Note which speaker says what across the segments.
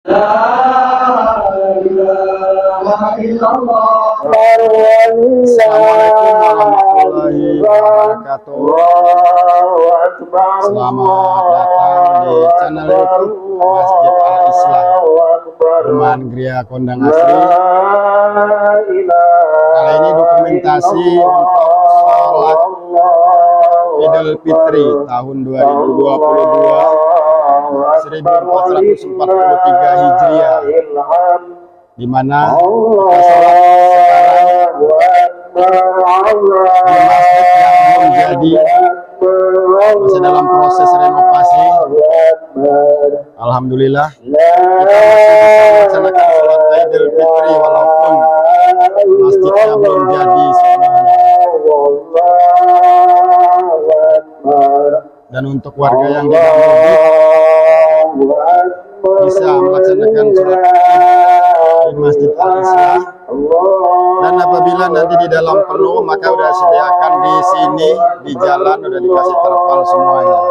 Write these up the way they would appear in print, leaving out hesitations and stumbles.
Speaker 1: Assalamualaikum warahmatullahi wabarakatuh. Selamat datang di channel YouTube Masjid Al-Islah Perumahan Gria Kondang Asri. Kali ini dokumentasi untuk sholat Idul Fitri tahun 2022 1443 Hijriah, di mana kita sholat sekarang di masjid yang belum jadi, masih dalam proses renovasi. Alhamdulillah kita masih bisa melaksanakan sholat Idul Fitri walaupun masjidnya belum jadi semuanya. Dan untuk warga yang di dalam bisa melaksanakan sholat di Masjid Al-Islah. Dan apabila nanti di dalam penuh, maka udah sediakan di sini, di jalan udah dikasih terpal semuanya.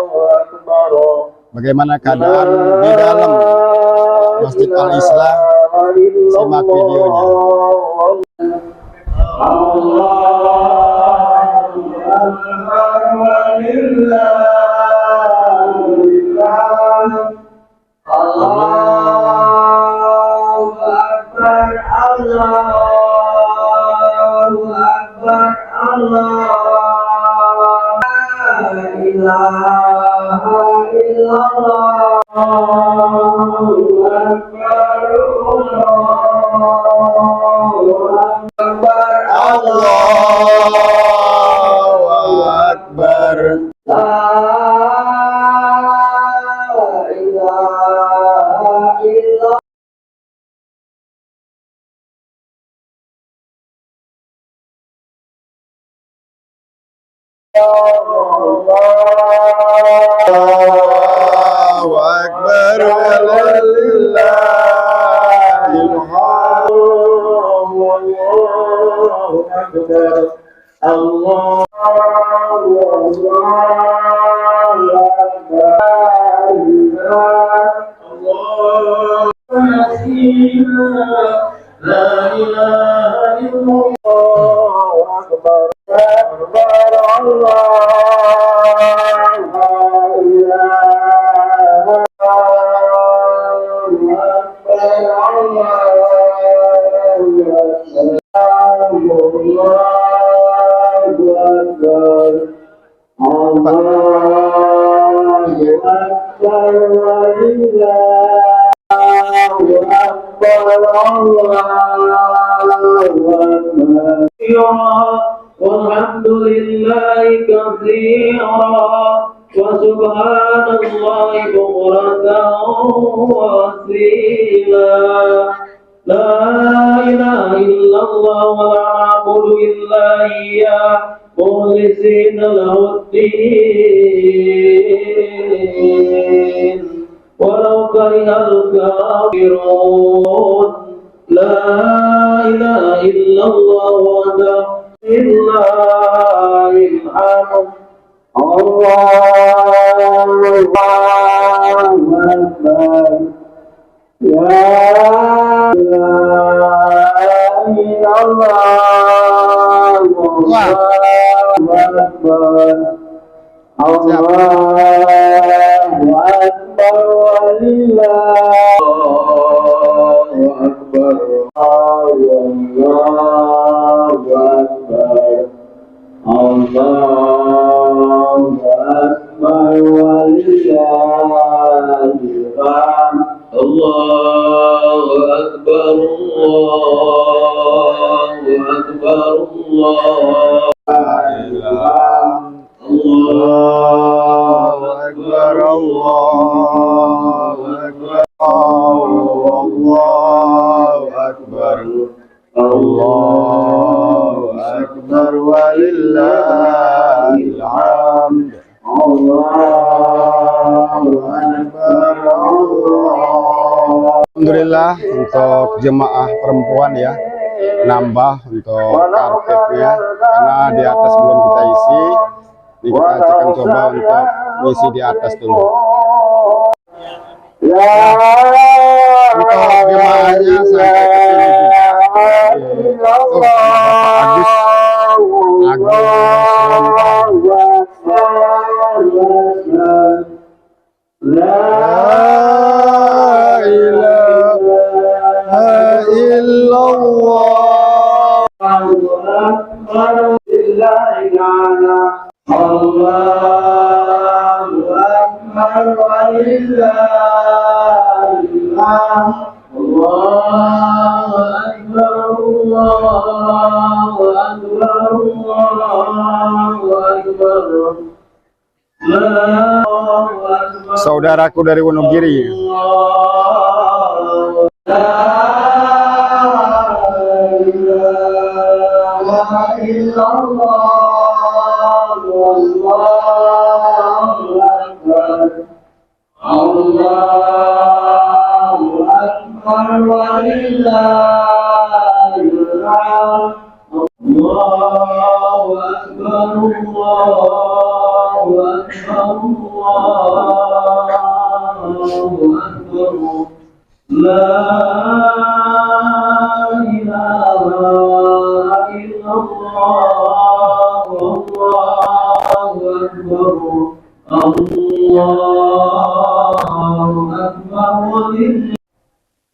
Speaker 1: Bagaimana keadaan di dalam Masjid Al-Islah? Simak videonya. Allahu Akbar, walillahil hamd. Walhamdulillahi katsiran wa subhanallahi bukratan wa asila. La ilaha illallah wa la na'budu illa iyyah mukhlisina lahuddin walau karihal kafirun. La ilaha illallah wa Illahil hamd. Allahu Akbar. Ya ilaha illallah. Allahu Akbar. Allahu Akbar, walillahil akbar. Allahu Akbar. Allahu Akbar, walillahil hamd. Allahu Akbar, Allahu Akbar, Allahu Akbar, Allahu Akbar, Allahu Akbar, Allahu Akbar, walillahil hamd. Allahu Akbar, Alhamdulillah untuk jemaah perempuan ya, nambah untuk karpetnya karena di atas belum kita isi. Ini kita akan coba untuk isi di atas dulu. Untuk Saudaraku dari Wonogiri.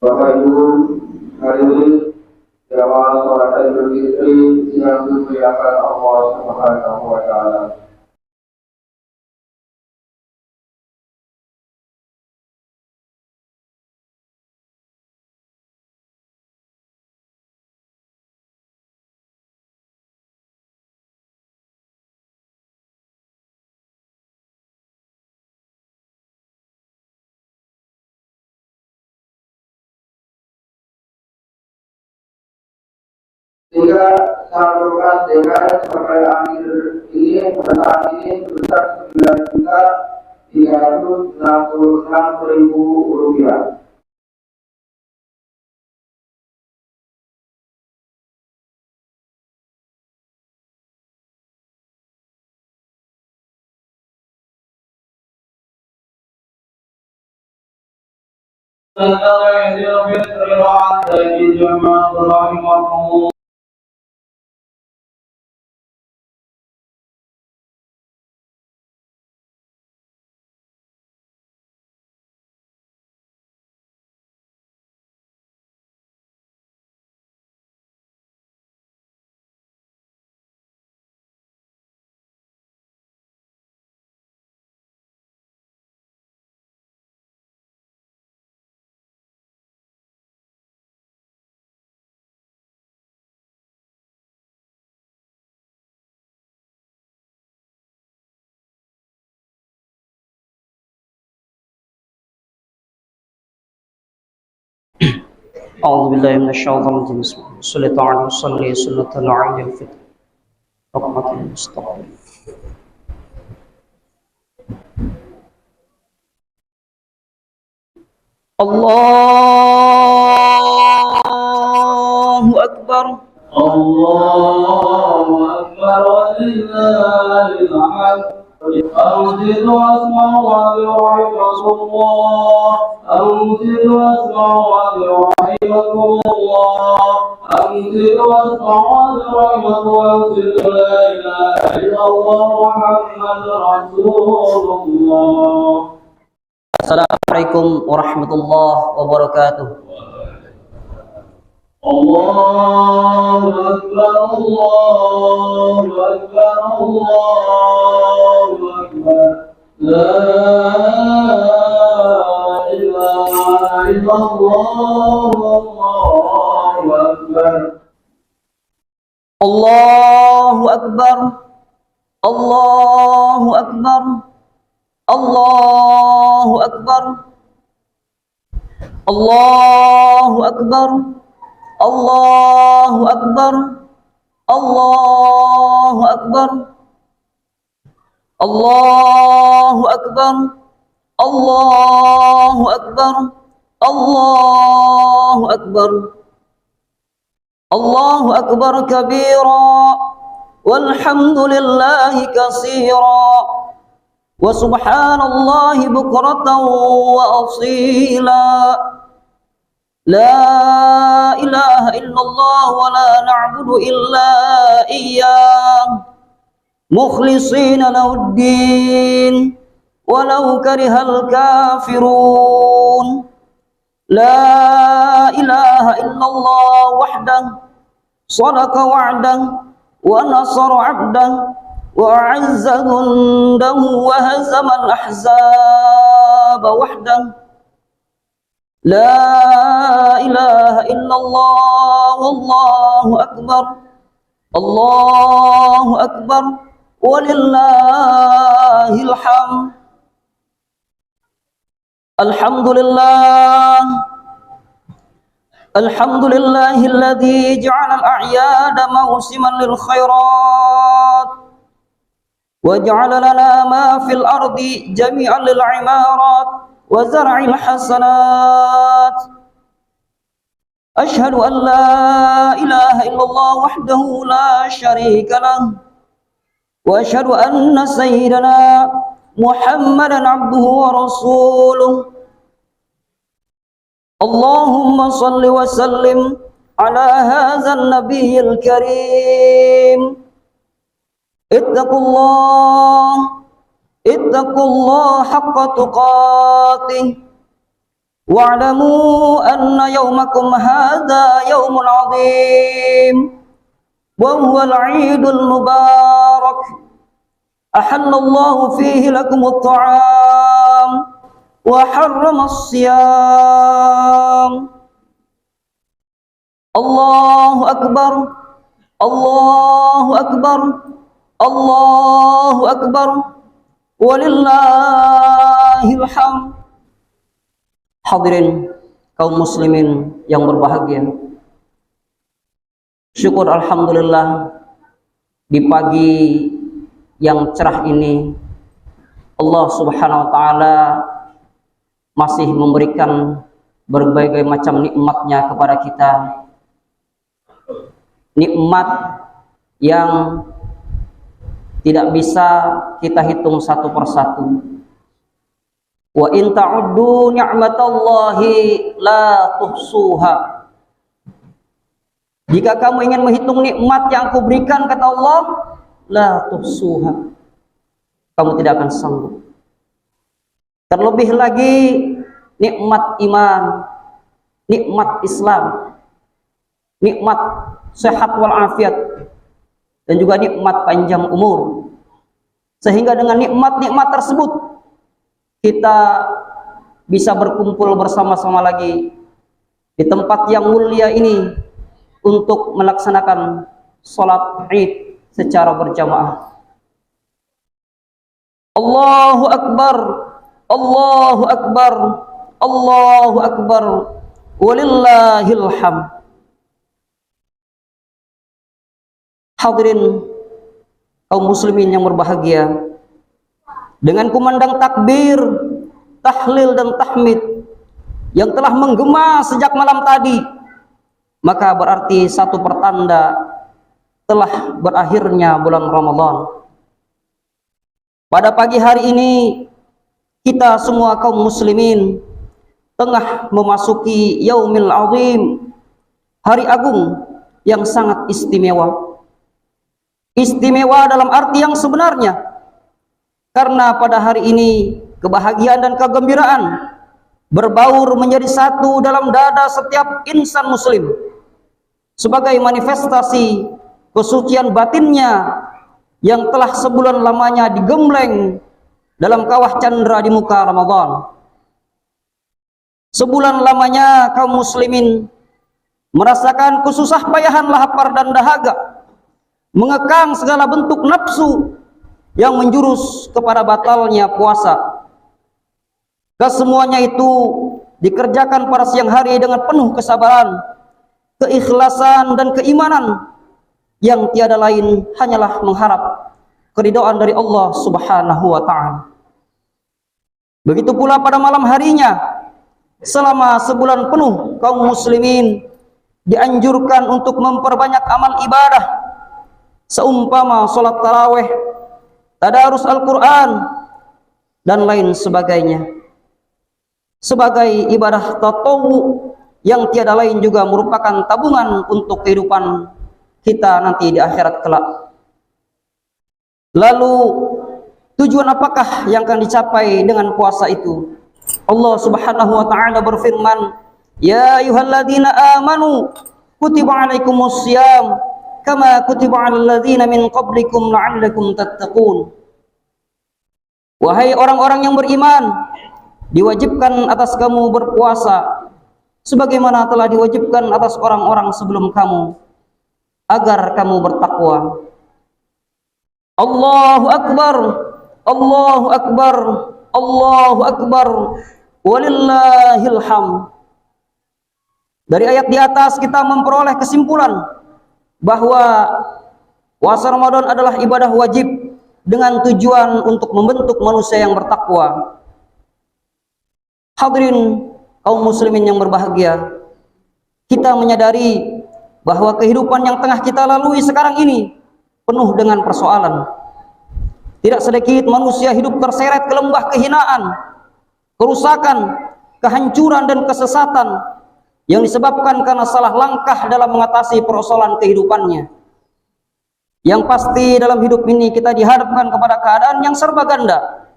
Speaker 2: Bahayu hadirin jamaah salat Idul Fitri yang dimuliakan Allah Subhanahu wa taala. Sehingga sangat berkat dengan sampai akhir ini perusahaan ini sebesar 9.366.000 rupiah.
Speaker 3: أعوذ بالله من الشيطان الرجيم بسم الله صلى الله عليه وسلم سنة العيد الفطر رحمة المستقبل الله أكبر
Speaker 2: الله أكبر ولله الحمد. أنزل واسمع ورحمة الله. أنزل واسمع ورحمة الله. أنزل واسمع ورحمة أنزل لا إله إلا الله محمد رسول الله.
Speaker 3: Assalamualaikum warahmatullahi wabarakatuh.
Speaker 2: الله أكبر الله أكبر الله أكبر لا إله إلا الله الله أكبر
Speaker 3: الله أكبر الله أكبر الله أكبر الله أكبر الله أكبر الله أكبر الله أكبر الله أكبر الله أكبر الله أكبر كبيرا والحمد لله كثيرا وسبحان الله بكرة وأصيلا لا إله إلا الله ولا نعبد إلا إياه مخلصين له الدين ولو كره الكافرون لا إله إلا الله وحده صدق وعده ونصر عبده وأعز جنده وهزم الأحزاب وحده. لا إله إلا الله والله أكبر الله أكبر ولله الحمد. الحمد لله الحمد لله الذي جعل الأعياد موسما للخيرات وجعل لنا ما في الأرض جميعا للعمارات وزرع الحسنات. أشهد أن لا إله إلا الله وحده لا شريك له وأشهد أن سيدنا محمدا عبده ورسوله. اللهم صل وسلم على هذا النبي الكريم. اتقوا الله حق تقاته واعلموا أن يومكم هذا يوم عظيم وهو العيد المبارك أحل الله فيه لكم الطعام وحرم الصيام. الله أكبر الله أكبر الله أكبر walillahil hamd. Hadirin kaum muslimin yang berbahagia, syukur alhamdulillah di pagi yang cerah ini Allah Subhanahu wa taala masih memberikan berbagai macam nikmatnya kepada kita. Nikmat yang tidak bisa kita hitung satu persatu. Wa in ta'uddu ni'matallahi la tuhsuha. Jika kamu ingin menghitung nikmat yang aku berikan, kata Allah, la tuhsuha, kamu tidak akan sanggup. Terlebih lagi nikmat iman, nikmat Islam, nikmat sehat walafiat, dan juga nikmat panjang umur. Sehingga dengan nikmat-nikmat tersebut kita bisa berkumpul bersama-sama lagi di tempat yang mulia ini untuk melaksanakan sholat Id secara berjamaah. Allahu Akbar, Allahu Akbar, Allahu Akbar, walillahil hamd. Hadirin kaum muslimin yang berbahagia, dengan kumandang takbir, tahlil dan tahmid yang telah menggema sejak malam tadi, maka berarti satu pertanda telah berakhirnya bulan Ramadan. Pada pagi hari ini kita semua kaum muslimin tengah memasuki Yaumil Azim, hari agung yang sangat istimewa. Istimewa dalam arti yang sebenarnya, karena pada hari ini kebahagiaan dan kegembiraan berbaur menjadi satu dalam dada setiap insan muslim sebagai manifestasi kesucian batinnya yang telah sebulan lamanya digembleng dalam kawah candra di muka Ramadan. Sebulan lamanya kaum muslimin merasakan kesusah payahan lapar dan dahaga, mengekang segala bentuk nafsu yang menjurus kepada batalnya puasa. Kesemuanya itu dikerjakan pada siang hari dengan penuh kesabaran, keikhlasan dan keimanan yang tiada lain hanyalah mengharap keridhaan dari Allah Subhanahu wa ta'ala. Begitu pula pada malam harinya, selama sebulan penuh kaum muslimin dianjurkan untuk memperbanyak amal ibadah seumpama sholat tarawih, tadarus Al-Quran, dan lain sebagainya, sebagai ibadah tatawu yang tiada lain juga merupakan tabungan untuk kehidupan kita nanti di akhirat kelak. Lalu tujuan apakah yang akan dicapai dengan puasa itu? Allah Subhanahu wa ta'ala berfirman, ya ayyuhalladzina amanu kutiba alaikumus syiyam kama kutiba 'alal ladzina min qablikum la'allakum tattaqun. Wahai orang-orang yang beriman, diwajibkan atas kamu berpuasa sebagaimana telah diwajibkan atas orang-orang sebelum kamu, agar kamu bertakwa. Allahu akbar, Allahu akbar, Allahu akbar, walillahil hamd. Dari ayat di atas kita memperoleh kesimpulan bahwa puasa Ramadan adalah ibadah wajib dengan tujuan untuk membentuk manusia yang bertakwa. Hadirin kaum muslimin yang berbahagia, kita menyadari bahwa kehidupan yang tengah kita lalui sekarang ini penuh dengan persoalan. Tidak sedikit manusia hidup terseret ke lembah kehinaan, kerusakan, kehancuran dan kesesatan yang disebabkan karena salah langkah dalam mengatasi persoalan kehidupannya. Yang pasti dalam hidup ini kita dihadapkan kepada keadaan yang serba ganda,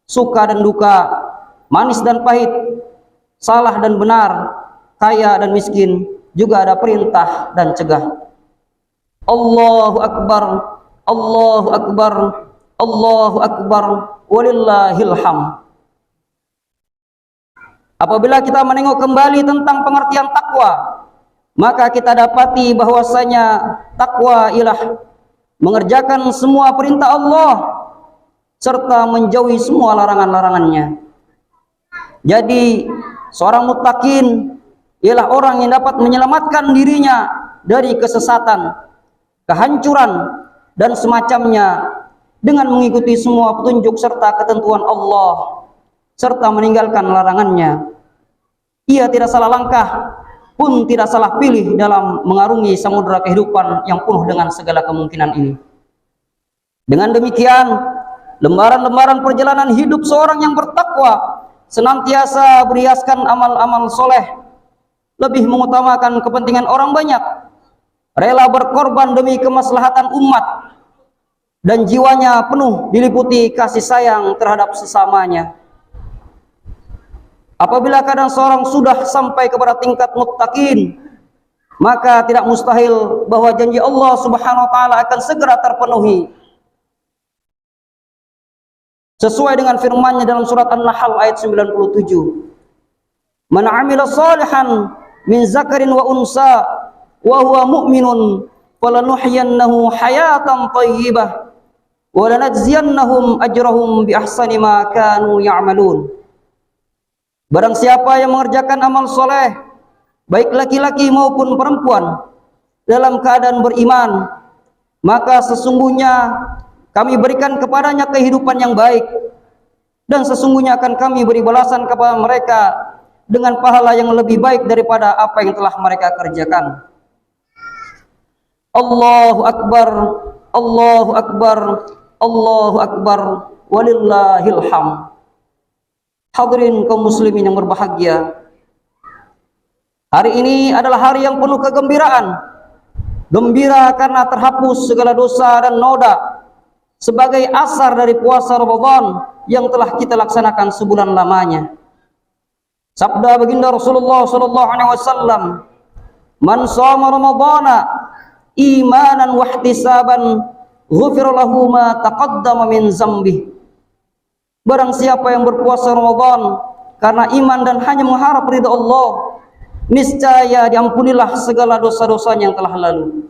Speaker 3: suka dan duka, manis dan pahit, salah dan benar, kaya dan miskin, juga ada perintah dan cegah. Allahu akbar, Allahu akbar, Allahu akbar, walillahil hamd. Apabila kita menengok kembali tentang pengertian takwa, maka kita dapati bahwasanya takwa ialah mengerjakan semua perintah Allah serta menjauhi semua larangan-larangannya. Jadi seorang muttaqin ialah orang yang dapat menyelamatkan dirinya dari kesesatan, kehancuran dan semacamnya dengan mengikuti semua petunjuk serta ketentuan Allah serta meninggalkan larangannya. Ia tidak salah langkah pun tidak salah pilih dalam mengarungi samudera kehidupan yang penuh dengan segala kemungkinan ini. Dengan demikian, lembaran-lembaran perjalanan hidup seorang yang bertakwa senantiasa berhiaskan amal-amal soleh, lebih mengutamakan kepentingan orang banyak, rela berkorban demi kemaslahatan umat, dan jiwanya penuh diliputi kasih sayang terhadap sesamanya. Apabila kadang seorang sudah sampai kepada tingkat muttaqin, maka tidak mustahil bahwa janji Allah Subhanahu wa taala akan segera terpenuhi. Sesuai dengan firman-Nya dalam surat An-Nahl ayat 97. Man 'amila shalihan min zakarin wa unsa wa huwa mu'minun falanuhyiyannahu hayatan thayyibah wa lanajziyannahum ajrahum bi ahsani ma kanu ya'malun. Barang siapa yang mengerjakan amal soleh, baik laki-laki maupun perempuan, dalam keadaan beriman, maka sesungguhnya kami berikan kepadanya kehidupan yang baik, dan sesungguhnya akan kami beri balasan kepada mereka dengan pahala yang lebih baik daripada apa yang telah mereka kerjakan. Allahu akbar, Allahu akbar, Allahu akbar, walillahil hamd. Hadirin kaum muslimin yang berbahagia, hari ini adalah hari yang penuh kegembiraan. Gembira karena terhapus segala dosa dan noda sebagai asar dari puasa Ramadan yang telah kita laksanakan sebulan lamanya. Sabda baginda Rasulullah sallallahu alaihi wasallam, "Man shoma Ramadhana imanan wa ihtisaban, ghufira lahu ma taqaddama min dzambihi." Barang siapa yang berpuasa Ramadan karena iman dan hanya mengharap ridha Allah, niscaya diampunilah segala dosa-dosanya yang telah lalu.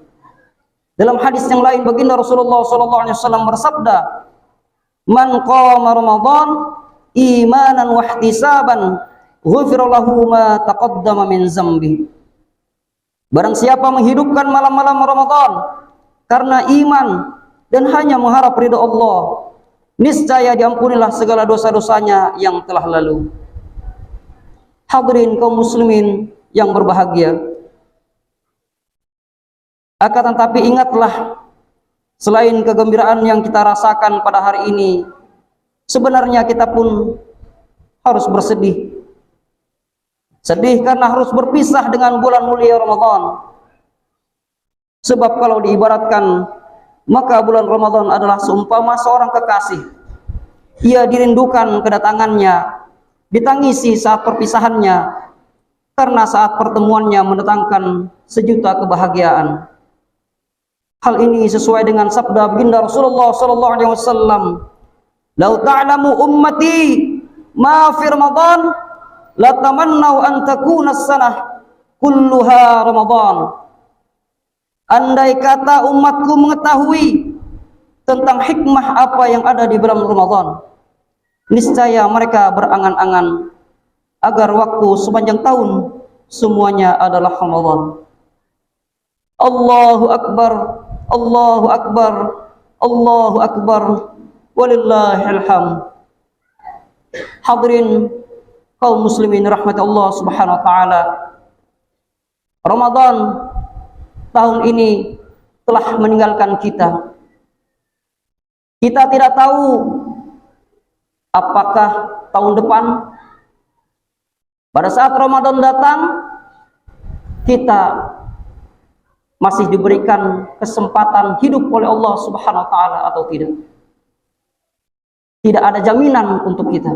Speaker 3: Dalam hadis yang lain baginda Rasulullah SAW bersabda, "Man qama Ramadan imanan wa ihtisaban, ghufira lahu ma taqaddama min dzambi." Barang siapa menghidupkan malam-malam Ramadan karena iman dan hanya mengharap ridha Allah, niscaya diampunilah segala dosa-dosanya yang telah lalu. Hadirin kaum muslimin yang berbahagia, akan tetapi ingatlah, selain kegembiraan yang kita rasakan pada hari ini, sebenarnya kita pun harus bersedih. Sedih karena harus berpisah dengan bulan mulia Ramadan. Sebab kalau diibaratkan, maka bulan Ramadan adalah seumpama seorang kekasih. Ia dirindukan kedatangannya, ditangisi saat perpisahannya, karena saat pertemuannya mendatangkan sejuta kebahagiaan. Hal ini sesuai dengan sabda baginda Rasulullah sallallahu alaihi wasallam, "Lau ta'lamu ummati ma fi Ramadan, la tamannau an takuna as-sanah kulluha Ramadan." Andai kata umatku mengetahui tentang hikmah apa yang ada di bulan Ramadan, niscaya mereka berangan-angan agar waktu sepanjang tahun semuanya adalah Ramadan. Allahu Akbar, Allahu Akbar, Allahu Akbar, walillahil hamd. Hadirin kaum muslimin rahmat Allah subhanahu wa ta'ala, Ramadan tahun ini telah meninggalkan kita. Kita tidak tahu apakah tahun depan pada saat Ramadan datang kita masih diberikan kesempatan hidup oleh Allah subhanahu wa ta'ala atau tidak. Tidak ada jaminan untuk kita.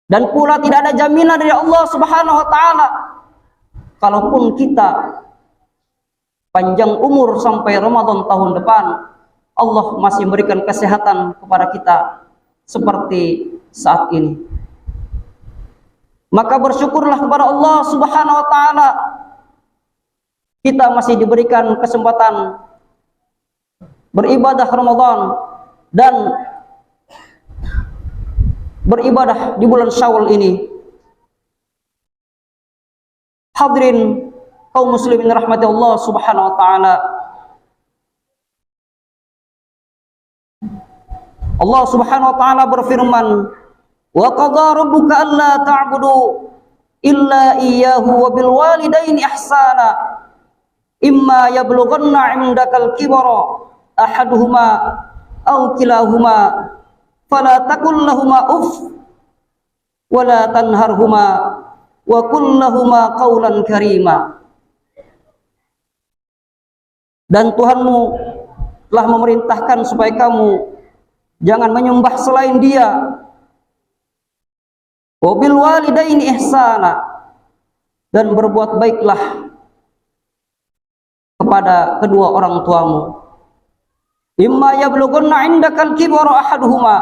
Speaker 3: Dan pula tidak ada jaminan dari Allah subhanahu wa ta'ala kalaupun kita panjang umur sampai Ramadan tahun depan, Allah masih memberikan kesehatan kepada kita seperti saat ini. Maka bersyukurlah kepada Allah subhanahu wa ta'ala, kita masih diberikan kesempatan beribadah Ramadan dan beribadah di bulan Syawal ini. Hadirin kaum muslimin rahmati Allah subhanahu wa ta'ala, Allah subhanahu wa ta'ala berfirman, "Wa qadha rabbuka alla ta'budu illa iyyahu wa bil walidaini ihsana imma yablughanna 'indakal kibara ahaduhuma aw kilahuma fala taqul lahumā uff wa la tanharhumā wa qul lahumā qawlan karīmā." Dan Tuhanmu telah memerintahkan supaya kamu jangan menyembah selain Dia. Wabil walidaini ihsana, dan berbuat baiklah kepada kedua orang tuamu. Imma yablughanna 'indakal kibara ahaduhuma,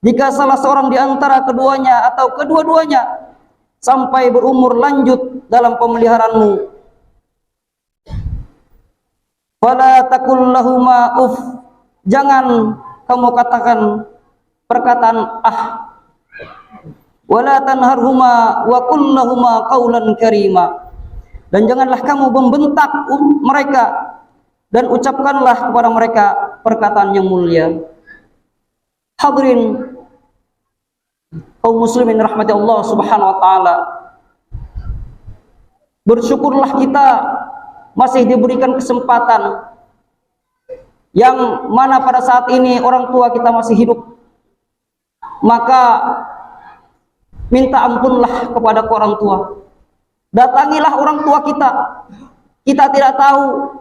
Speaker 3: jika salah seorang di antara keduanya atau kedua-duanya sampai berumur lanjut dalam pemeliharaanmu, fala taqul lahumā uff, jangan kamu katakan perkataan wala tanharhuma wa qul lahumā qawlan karīmā, dan janganlah kamu membentak mereka dan ucapkanlah kepada mereka perkataan yang mulia. Hadirin kaum muslimin rahmati Allah subhanahu wa ta'ala, bersyukurlah kita masih diberikan kesempatan yang mana pada saat ini orang tua kita masih hidup. Maka minta ampunlah kepada orang tua. Datangilah orang tua kita. Kita tidak tahu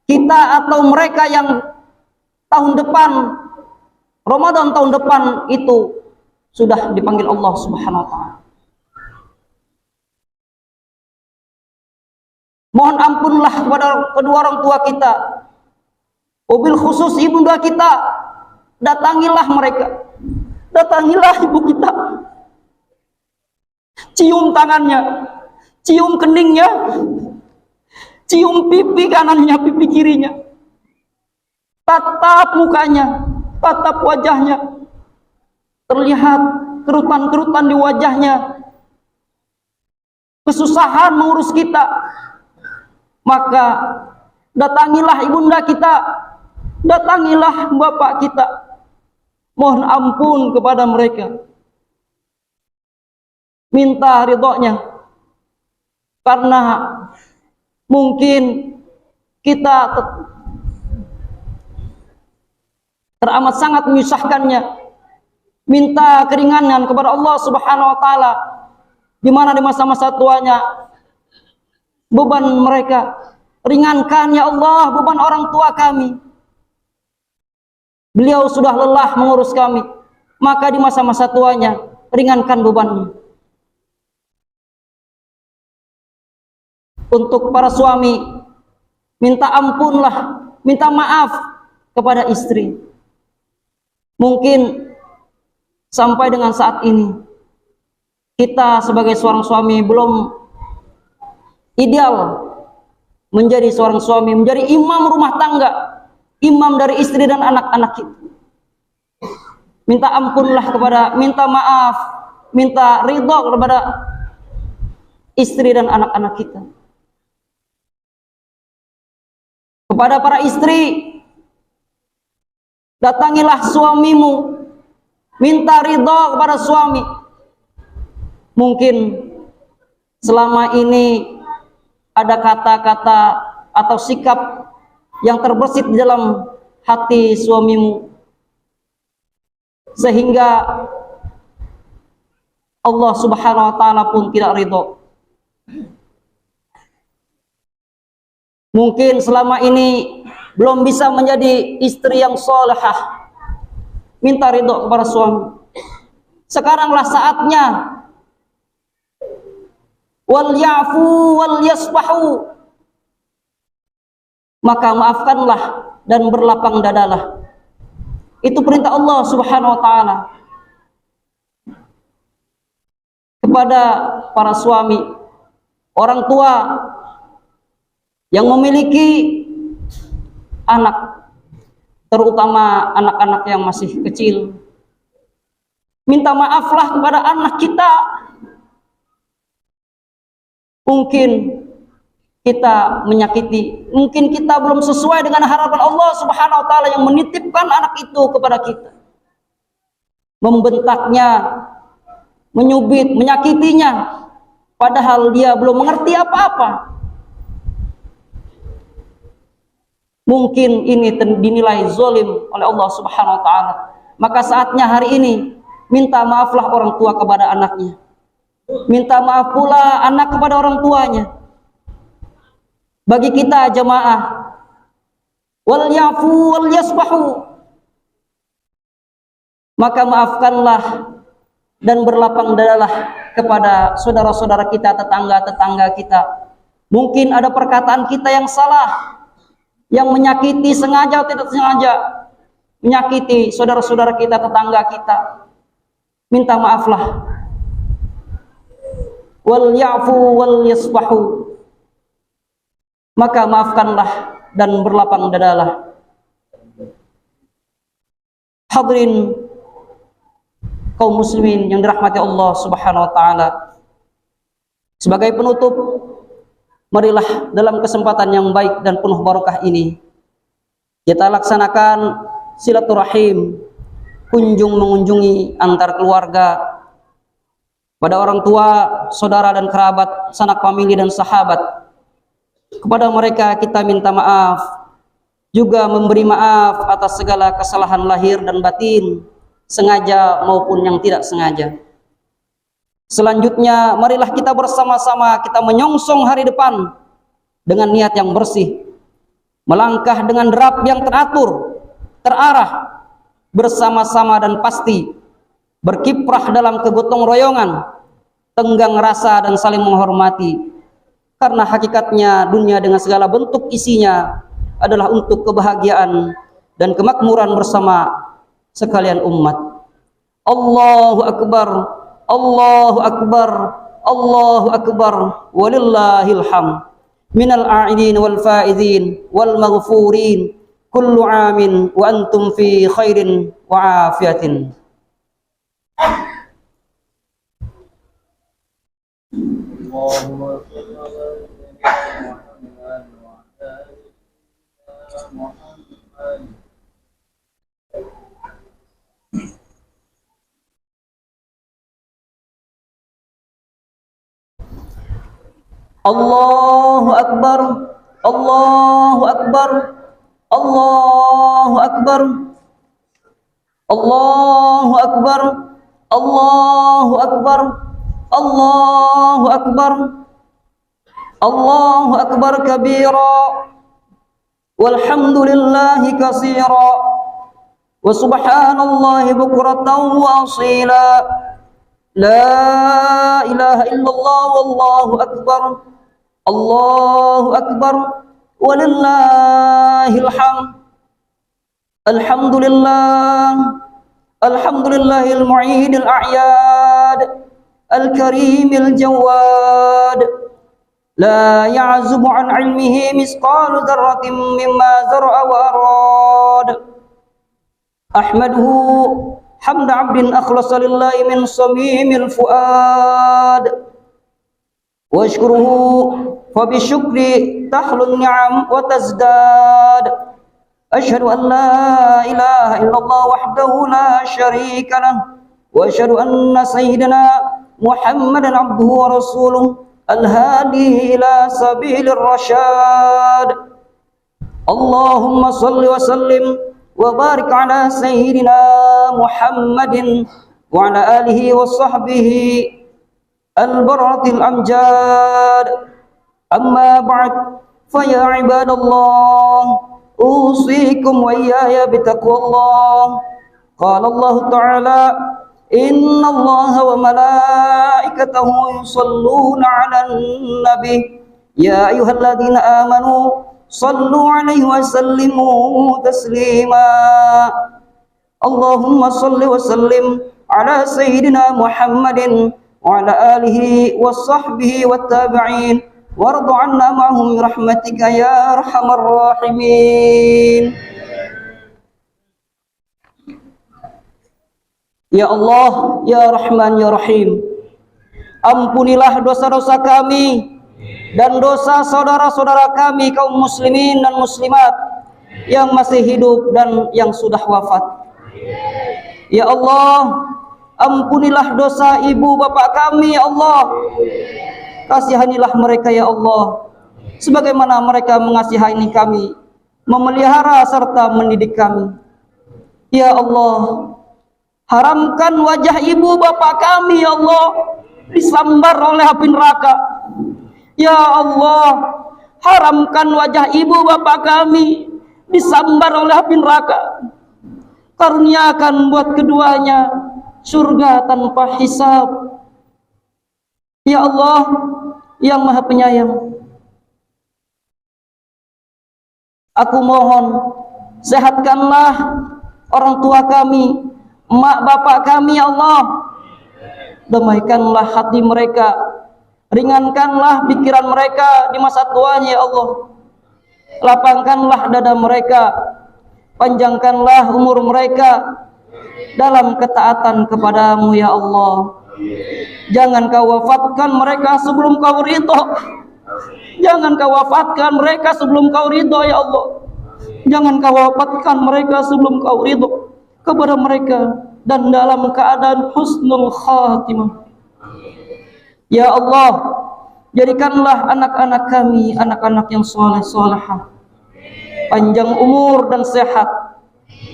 Speaker 3: kita atau mereka yang tahun depan, Ramadan tahun depan itu sudah dipanggil Allah subhanahu wa ta'ala. Mohon ampunlah kepada kedua orang tua kita, wabil khusus ibunda kita. Datangilah mereka, datangilah ibu kita, cium tangannya, cium keningnya, cium pipi kanannya, pipi kirinya, tatap mukanya, tatap wajahnya. Terlihat kerutan-kerutan di wajahnya, kesusahan mengurus kita. Maka datangilah ibunda kita, datangilah bapak kita, mohon ampun kepada mereka, minta ridhonya, karena mungkin kita teramat sangat menyusahkannya. Minta keringanan kepada Allah subhanahu wa ta'ala, di mana di masa-masa tuanya beban mereka, ringankan ya Allah beban orang tua kami. Beliau sudah lelah mengurus kami, maka di masa-masa tuanya ringankan bebannya. Untuk para suami, minta ampunlah, minta maaf kepada istri. Mungkin sampai dengan saat ini kita sebagai seorang suami belum ideal menjadi seorang suami, menjadi imam rumah tangga, imam dari istri dan anak-anak kita. Minta ampunlah minta maaf, minta ridha kepada istri dan anak-anak kita. Kepada para istri, datangilah suamimu, minta ridha kepada suami. Mungkin selama ini ada kata-kata atau sikap yang terbersit di dalam hati suamimu, sehingga Allah Subhanahu wa taala pun tidak ridho. Mungkin selama ini belum bisa menjadi istri yang salehah, minta ridho kepada suami. Sekaranglah saatnya. Wal ya'fu wal yasfahu, maka maafkanlah dan berlapang dadalah. Itu perintah Allah Subhanahu wa taala kepada para suami, orang tua yang memiliki anak, terutama anak-anak yang masih kecil. Minta maaflah kepada anak kita. Mungkin kita menyakiti, mungkin kita belum sesuai dengan harapan Allah Subhanahu wa taala yang menitipkan anak itu kepada kita. Membentaknya, menyubit, menyakitinya, padahal dia belum mengerti apa-apa. Mungkin ini dinilai zalim oleh Allah Subhanahu wa taala. Maka saatnya hari ini minta maaflah orang tua kepada anaknya. Minta maaf pula anak kepada orang tuanya. Bagi kita jamaah, wal yafu wal yasfahu, maka maafkanlah dan berlapang dadalah kepada saudara-saudara kita, tetangga-tetangga kita. Mungkin ada perkataan kita yang salah, yang menyakiti sengaja atau tidak sengaja, menyakiti saudara-saudara kita, tetangga kita. Minta maaflah. Wal ya'fu wal yasfahu, maka maafkanlah dan berlapang dadalah. Hadirin kaum muslimin yang dirahmati Allah Subhanahu wa taala, sebagai penutup, marilah dalam kesempatan yang baik dan penuh barokah ini kita laksanakan silaturahim, kunjung mengunjungi antar keluarga, pada orang tua, saudara dan kerabat, sanak famili dan sahabat. Kepada mereka kita minta maaf, juga memberi maaf atas segala kesalahan lahir dan batin, sengaja maupun yang tidak sengaja. Selanjutnya, marilah kita bersama-sama kita menyongsong hari depan dengan niat yang bersih, melangkah dengan derap yang teratur, terarah, bersama-sama dan pasti, berkiprah dalam kegotong royongan, tenggang rasa dan saling menghormati. Karena hakikatnya dunia dengan segala bentuk isinya adalah untuk kebahagiaan dan kemakmuran bersama sekalian umat. Allahu akbar, Allahu akbar, Allahu akbar, walillahil hamd. Minal a'idin wal faizin wal maghfurin, kullu amin wa antum fi khairin wa afiyatin.
Speaker 2: Allahumma shalli ala Muhammad wa ala ali Muhammad.
Speaker 3: Allahu akbar, Allahu akbar, Allahu akbar, Allahu akbar, Allahu akbar, Allahu akbar, Allahu akbar kabira, walhamdulillahi katsira, wa subhanallahi bukratan wa asila, la ilaha illallah wallahu akbar, Allahu akbar, walillahil hamd. Alhamdulillahil mu'idil a'yad, al-karimil jawad, la ya'zubu an ilmihi misqalu dzarratin mimma zara'a wa arad. Ahmaduhu hamda 'abdin akhlasa lillahi min samimil fuad, wa ashkuruhu fa bi syukri tahlun ni'am wa tazdad. Asyhadu an la ilaha illallah wahdahu la syarika lah, wa asyhadu anna sayyidina Muhammadan abduhu wa rasuluh al-hadi ila sabilir rasyad. Allahumma salli wa sallim wa barik ala sayyidina Muhammadin wa ala alihi wa sahbihi al-baratil amjad. Amma ba'd, fa ya ibadallah, usikum wa iyaya bitaqwallah. Qala Allah Ta'ala, inna Allah wa malaikatahu yusalluna 'alan nabi, ya ayyuhalladzina amanu sallu 'alaihi wa sallimu taslima. Allahumma salli wa sallim ala sayyidina Muhammadin wa ala alihi wa sahbihi wat tabi'in warḍu 'anna ma'hum birahmatika ya arhamar rahimin. Ya Allah, ya Rahman, ya Rahim, ampunilah dosa-dosa kami dan dosa saudara-saudara kami kaum muslimin dan muslimat yang masih hidup dan yang sudah wafat. Ya Allah, ampunilah dosa ibu bapak kami, ya Allah. Kasihanilah mereka, ya Allah, sebagaimana mereka mengasihani kami, memelihara serta mendidik kami. Ya Allah, haramkan wajah ibu bapak kami, ya Allah, disambar oleh api neraka. Ya Allah, haramkan wajah ibu bapak kami disambar oleh api neraka. Karuniakan buat keduanya surga tanpa hisab. Ya Allah yang Maha Penyayang, aku mohon sehatkanlah orang tua kami, emak bapak kami, ya Allah. Damaikanlah hati mereka, ringankanlah pikiran mereka di masa tuanya, ya Allah. Lapangkanlah dada mereka, panjangkanlah umur mereka dalam ketaatan kepadamu, ya Allah. Jangan kau wafatkan mereka sebelum kau ridho. Jangan kau wafatkan mereka sebelum kau ridho, ya Allah. Jangan kau wafatkan mereka sebelum kau ridho kepada mereka dan dalam keadaan husnul khatimah. Ya Allah, jadikanlah anak-anak kami anak-anak yang soleh-solehah, panjang umur dan sehat.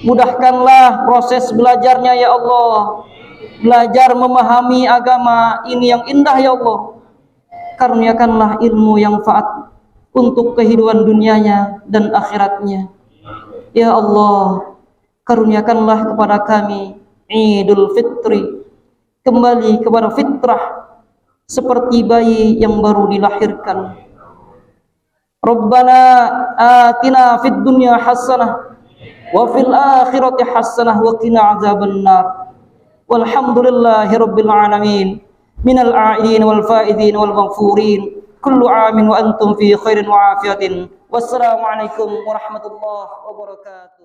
Speaker 3: Mudahkanlah proses belajarnya, ya Allah. Belajar memahami agama ini yang indah, ya Allah. Karuniakanlah ilmu yang manfaat untuk kehidupan dunianya dan akhiratnya. Ya Allah, karuniakanlah kepada kami Idul Fitri, kembali kepada fitrah seperti bayi yang baru dilahirkan. Rabbana atina fid dunya hasanah wa fil akhirati hasanah wa qina azabannar. Walhamdulillahi rabbil alamin, minal a'idin wal faidin wal maghfurin, kullu amin wa antum fi khairin wa afiyatin. Wassalamualaikum warahmatullahi wabarakatuh.